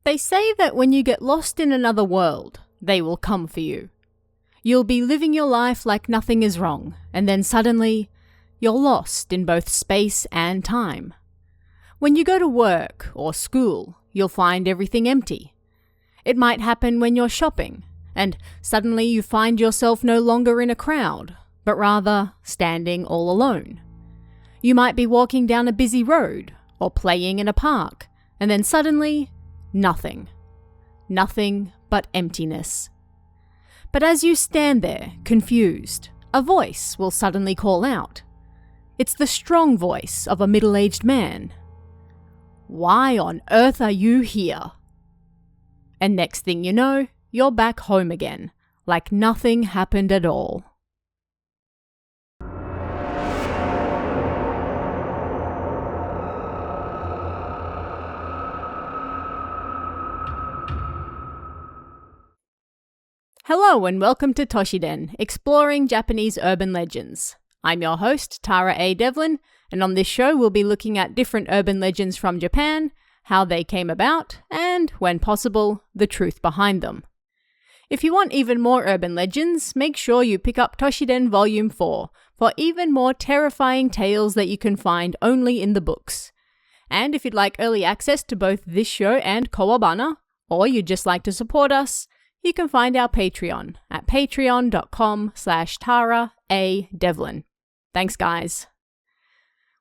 They say that when you get lost in another world, they will come for you. You'll be living your life like nothing is wrong, and then suddenly, you're lost in both space and time. When you go to work or school, you'll find everything empty. It might happen when you're shopping, and suddenly you find yourself no longer in a crowd, but rather standing all alone. You might be walking down a busy road or playing in a park, and then suddenly, nothing. Nothing but emptiness. But as you stand there, confused, a voice will suddenly call out. It's the strong voice of a middle-aged man. "Why on earth are you here?" And next thing you know, you're back home again, like nothing happened at all. Hello and welcome to Toshiden, exploring Japanese urban legends. I'm your host, Tara A. Devlin, and on this show we'll be looking at different urban legends from Japan, how they came about, and, when possible, the truth behind them. If you want even more urban legends, make sure you pick up Toshiden Volume 4 for even more terrifying tales that you can find only in the books. And if you'd like early access to both this show and Kawabana, or you'd just like to support us, you can find our Patreon at patreon.com/TaraADevlin. Thanks, guys.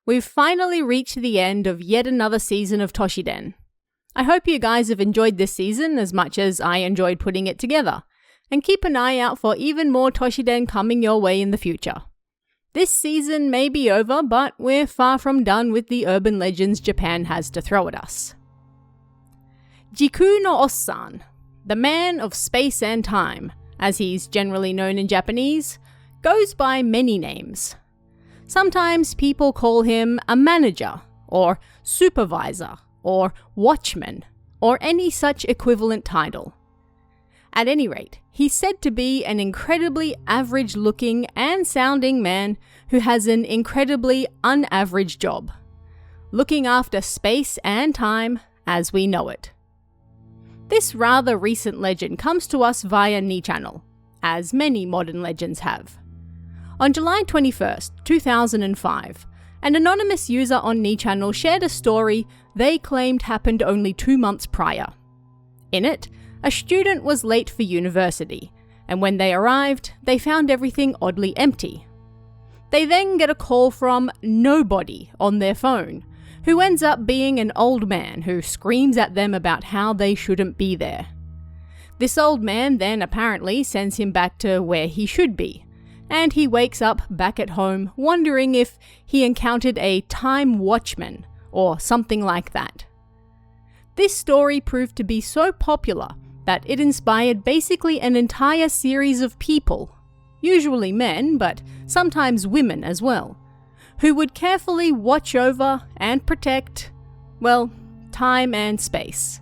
We've finally reached the end of yet another season of Toshiden. I hope you guys have enjoyed this season as much as I enjoyed putting it together, and keep an eye out for even more Toshiden coming your way in the future. This season may be over, but we're far from done with the urban legends Japan has to throw at us. Jiku no Ossan, the man of space and time, as he's generally known in Japanese, goes by many names. Sometimes people call him a manager, or supervisor, or watchman, or any such equivalent title. At any rate, he's said to be an incredibly average-looking and sounding man who has an incredibly unaverage job: looking after space and time as we know it. This rather recent legend comes to us via Nichannel, as many modern legends have. On July 21st, 2005, an anonymous user on Nichannel shared a story they claimed happened only 2 months prior. In it, a student was late for university, and when they arrived, they found everything oddly empty. They then get a call from nobody on their phone, who ends up being an old man who screams at them about how they shouldn't be there. This old man then apparently sends him back to where he should be, and he wakes up back at home wondering if he encountered a time watchman or something like that. This story proved to be so popular that it inspired basically an entire series of people, usually men, but sometimes women as well, who would carefully watch over and protect, well, time and space.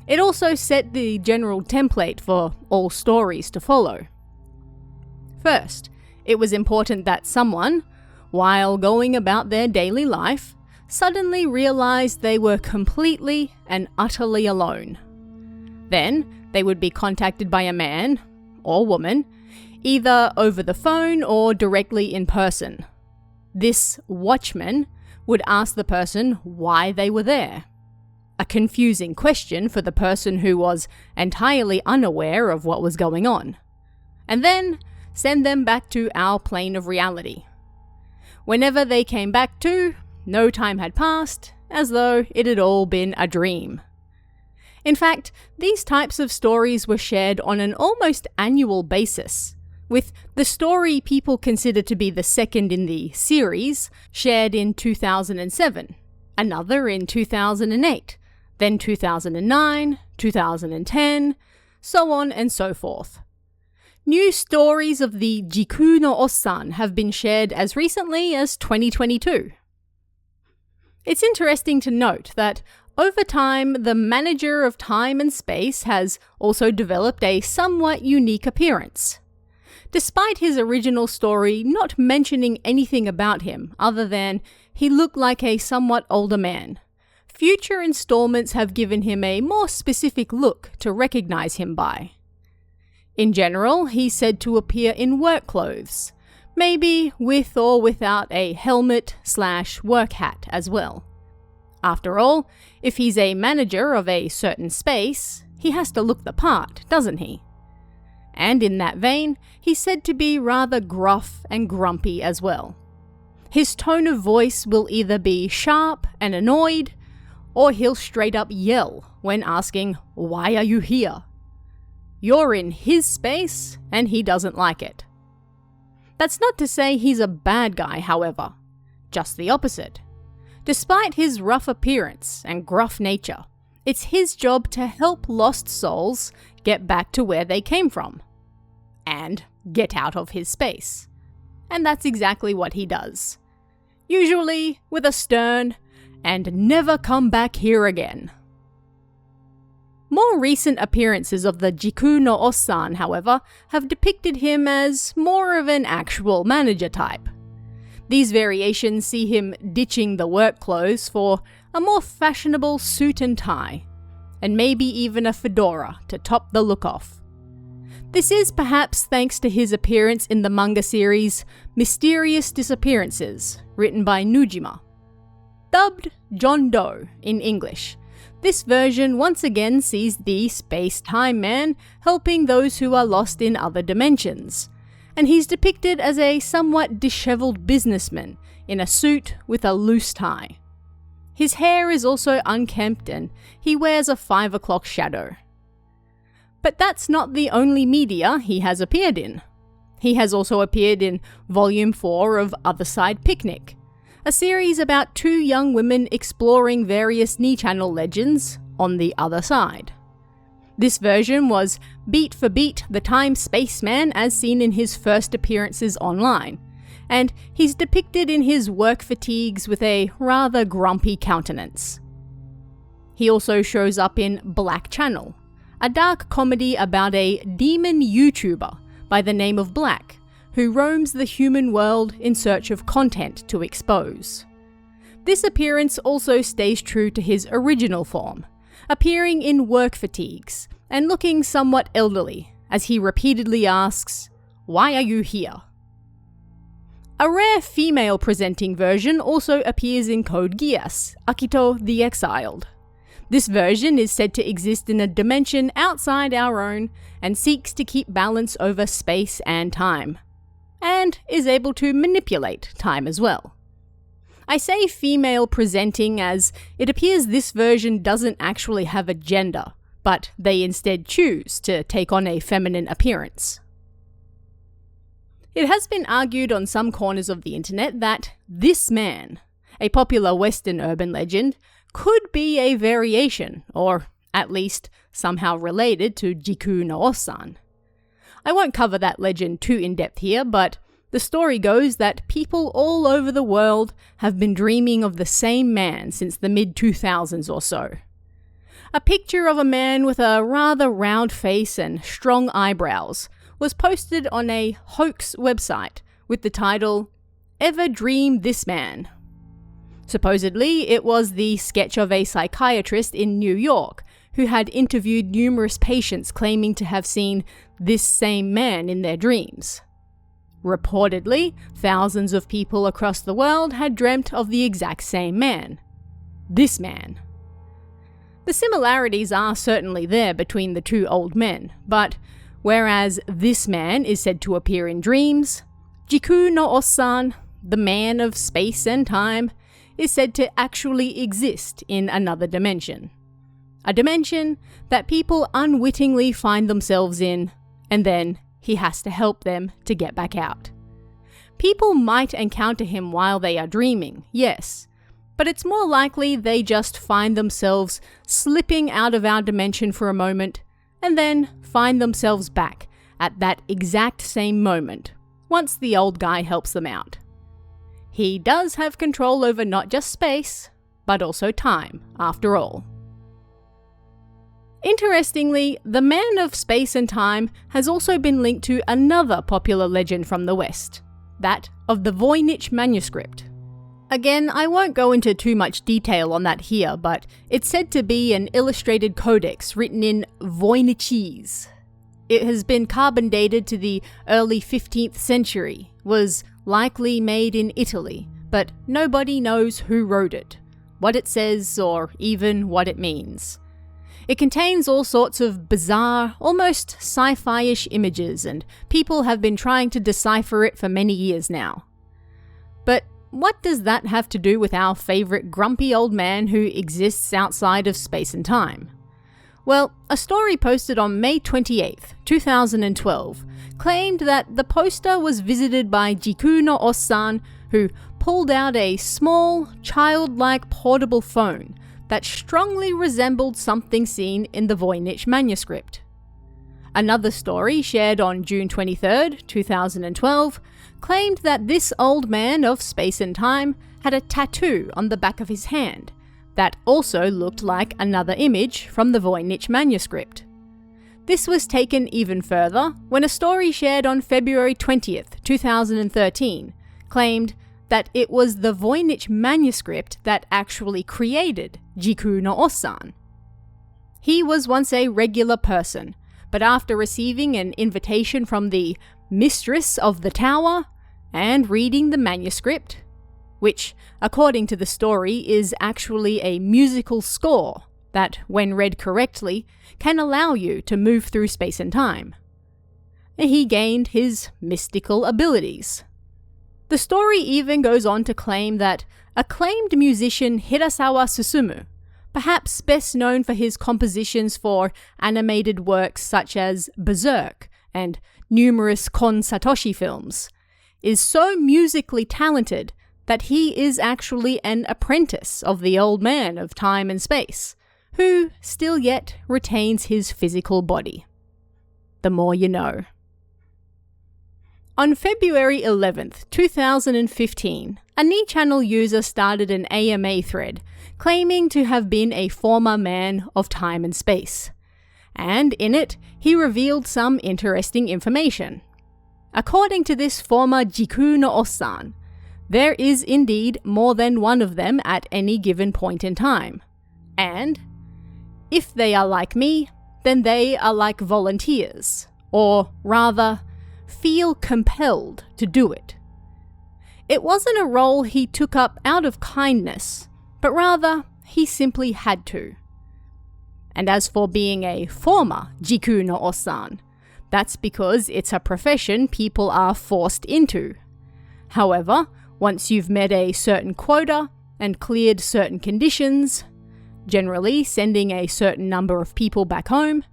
It also set the general template for all stories to follow. First, it was important that someone, while going about their daily life, suddenly realized they were completely and utterly alone. Then, they would be contacted by a man, or woman, either over the phone or directly in person. This watchman would ask the person why they were there. A confusing question for the person who was entirely unaware of what was going on. And then send them back to our plane of reality. Whenever they came back to, no time had passed, as though it had all been a dream. In fact, these types of stories were shared on an almost annual basis, with the story people consider to be the second in the series shared in 2007, another in 2008, then 2009, 2010, so on and so forth. New stories of the Jiku no Ossan have been shared as recently as 2022. It's interesting to note that over time, the manager of time and space has also developed a somewhat unique appearance. Despite his original story not mentioning anything about him other than he looked like a somewhat older man, future installments have given him a more specific look to recognize him by. In general, he's said to appear in work clothes, maybe with or without a helmet/work hat as well. After all, if he's a manager of a certain space, he has to look the part, doesn't he? And in that vein, he's said to be rather gruff and grumpy as well. His tone of voice will either be sharp and annoyed, or he'll straight up yell when asking, "Why are you here?" You're in his space, and he doesn't like it. That's not to say he's a bad guy, however. Just the opposite. Despite his rough appearance and gruff nature, it's his job to help lost souls get back to where they came from. And get out of his space. And that's exactly what he does. Usually with a stern, "and never come back here again." More recent appearances of the Jiku no Ossan, however, have depicted him as more of an actual manager type. These variations see him ditching the work clothes for a more fashionable suit and tie, and maybe even a fedora to top the look off. This is perhaps thanks to his appearance in the manga series Mysterious Disappearances, written by Nujima. Dubbed John Doe in English, this version once again sees the space-time man helping those who are lost in other dimensions, and he's depicted as a somewhat disheveled businessman in a suit with a loose tie. His hair is also unkempt and he wears a 5 o'clock shadow. But that's not the only media he has appeared in. He has also appeared in Volume 4 of Other Side Picnic, a series about 2 young women exploring various Ni Channel legends on the other side. This version was beat for beat the time spaceman as seen in his first appearances online, and he's depicted in his work fatigues with a rather grumpy countenance. He also shows up in Black Channel, a dark comedy about a demon YouTuber by the name of Black, who roams the human world in search of content to expose. This appearance also stays true to his original form, appearing in work fatigues and looking somewhat elderly as he repeatedly asks, "Why are you here?" A rare female-presenting version also appears in Code Geass, Akito the Exiled. This version is said to exist in a dimension outside our own and seeks to keep balance over space and time, and is able to manipulate time as well. I say female-presenting as it appears this version doesn't actually have a gender, but they instead choose to take on a feminine appearance. It has been argued on some corners of the internet that this man, a popular Western urban legend, could be a variation, or at least somehow related to Jiku no Ossan. I won't cover that legend too in-depth here, but the story goes that people all over the world have been dreaming of the same man since the mid-2000s or so. A picture of a man with a rather round face and strong eyebrows was posted on a hoax website with the title, "Ever Dream This Man?" Supposedly, it was the sketch of a psychiatrist in New York who had interviewed numerous patients claiming to have seen this same man in their dreams. Reportedly, thousands of people across the world had dreamt of the exact same man. This man. The similarities are certainly there between the 2 old men, but whereas this man is said to appear in dreams, Jiku no Ossan, the man of space and time, is said to actually exist in another dimension. A dimension that people unwittingly find themselves in, and then he has to help them to get back out. People might encounter him while they are dreaming, yes, but it's more likely they just find themselves slipping out of our dimension for a moment, and then find themselves back at that exact same moment, once the old guy helps them out. He does have control over not just space, but also time, after all. Interestingly, the man of space and time has also been linked to another popular legend from the West, that of the Voynich manuscript. Again, I won't go into too much detail on that here, but it's said to be an illustrated codex written in Voynich. It has been carbon dated to the early 15th century, was likely made in Italy, but nobody knows who wrote it, what it says, or even what it means. It contains all sorts of bizarre, almost sci-fi-ish images, and people have been trying to decipher it for many years now. But what does that have to do with our favourite grumpy old man who exists outside of space and time? Well, a story posted on May 28th, 2012, claimed that the poster was visited by Jiku no Ossan, who pulled out a small, childlike portable phone that strongly resembled something seen in the Voynich manuscript. Another story shared on June 23rd, 2012, claimed that this old man of space and time had a tattoo on the back of his hand that also looked like another image from the Voynich manuscript. This was taken even further when a story shared on February 20th, 2013, claimed that it was the Voynich manuscript that actually created Jiku no Ossan. He was once a regular person, but after receiving an invitation from the mistress of the tower and reading the manuscript, which, according to the story, is actually a musical score that, when read correctly, can allow you to move through space and time, he gained his mystical abilities. The story even goes on to claim that acclaimed musician Hirasawa Susumu, perhaps best known for his compositions for animated works such as Berserk and numerous Kon Satoshi films, is so musically talented that he is actually an apprentice of the old man of time and space, who still yet retains his physical body. The more you know. On February 11th, 2015, a Ni-channel user started an AMA thread claiming to have been a former man of time and space, and in it, he revealed some interesting information. According to this former Jiku no Ossan, there is indeed more than one of them at any given point in time, and if they are like me, then they are like volunteers, or rather, feel compelled to do it. It wasn't a role he took up out of kindness, but rather he simply had to. And as for being a former Jiku no Ossan, that's because it's a profession people are forced into. However, once you've met a certain quota and cleared certain conditions, generally sending a certain number of people back home,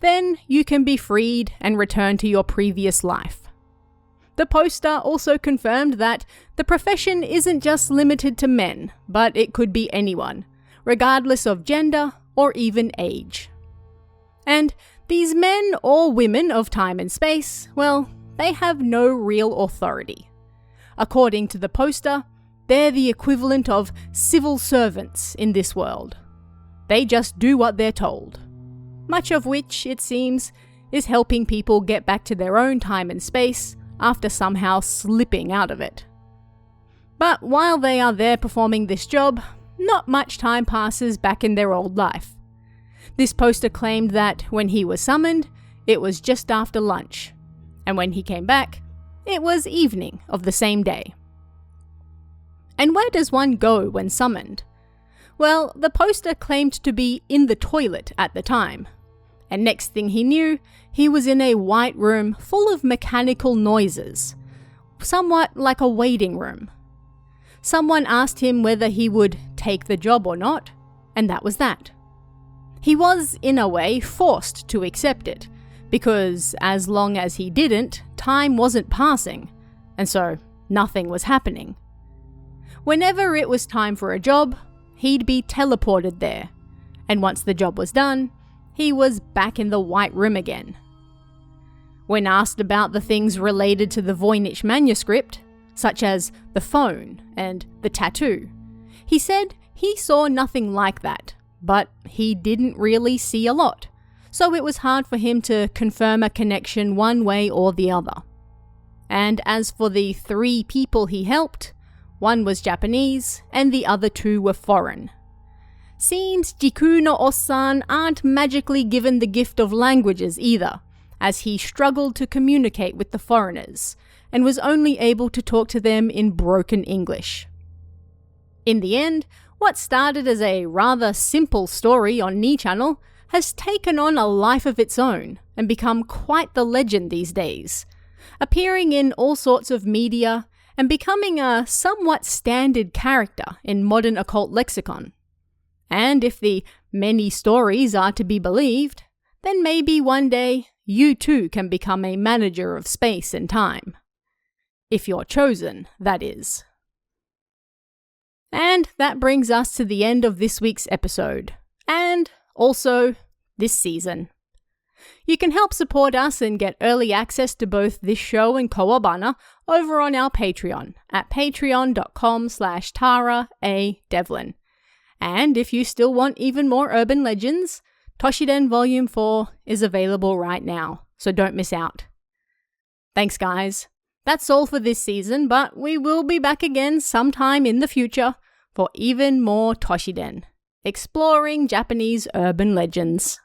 then you can be freed and return to your previous life. The poster also confirmed that the profession isn't just limited to men, but it could be anyone, regardless of gender or even age. And these men or women of time and space, well, they have no real authority. According to the poster, they're the equivalent of civil servants in this world. They just do what they're told. Much of which, it seems, is helping people get back to their own time and space after somehow slipping out of it. But while they are there performing this job, not much time passes back in their old life. This poster claimed that when he was summoned, it was just after lunch, and when he came back, it was evening of the same day. And where does one go when summoned? Well, the poster claimed to be in the toilet at the time. And next thing he knew, he was in a white room full of mechanical noises, somewhat like a waiting room. Someone asked him whether he would take the job or not, and that was that. He was, in a way, forced to accept it, because as long as he didn't, time wasn't passing, and so nothing was happening. Whenever it was time for a job, he'd be teleported there, and once the job was done, he was back in the white room again. When asked about the things related to the Voynich manuscript, such as the phone and the tattoo, he said he saw nothing like that, but he didn't really see a lot, so it was hard for him to confirm a connection one way or the other. And as for the 3 people he helped, One was Japanese, and the other two were foreign. Seems Jiku no Ossan aren't magically given the gift of languages either, as he struggled to communicate with the foreigners, and was only able to talk to them in broken English. In the end, what started as a rather simple story on Ni Channel has taken on a life of its own and become quite the legend these days, appearing in all sorts of media and becoming a somewhat standard character in modern occult lexicon. And if the many stories are to be believed, then maybe one day you too can become a manager of space and time. If you're chosen, that is. And that brings us to the end of this week's episode, and also this season. You can help support us and get early access to both this show and Kawabana over on our Patreon at patreon.com/TaraADevlin. And if you still want even more urban legends, Toshiden Volume 4 is available right now, so don't miss out. Thanks guys. That's all for this season, but we will be back again sometime in the future for even more Toshiden, exploring Japanese urban legends.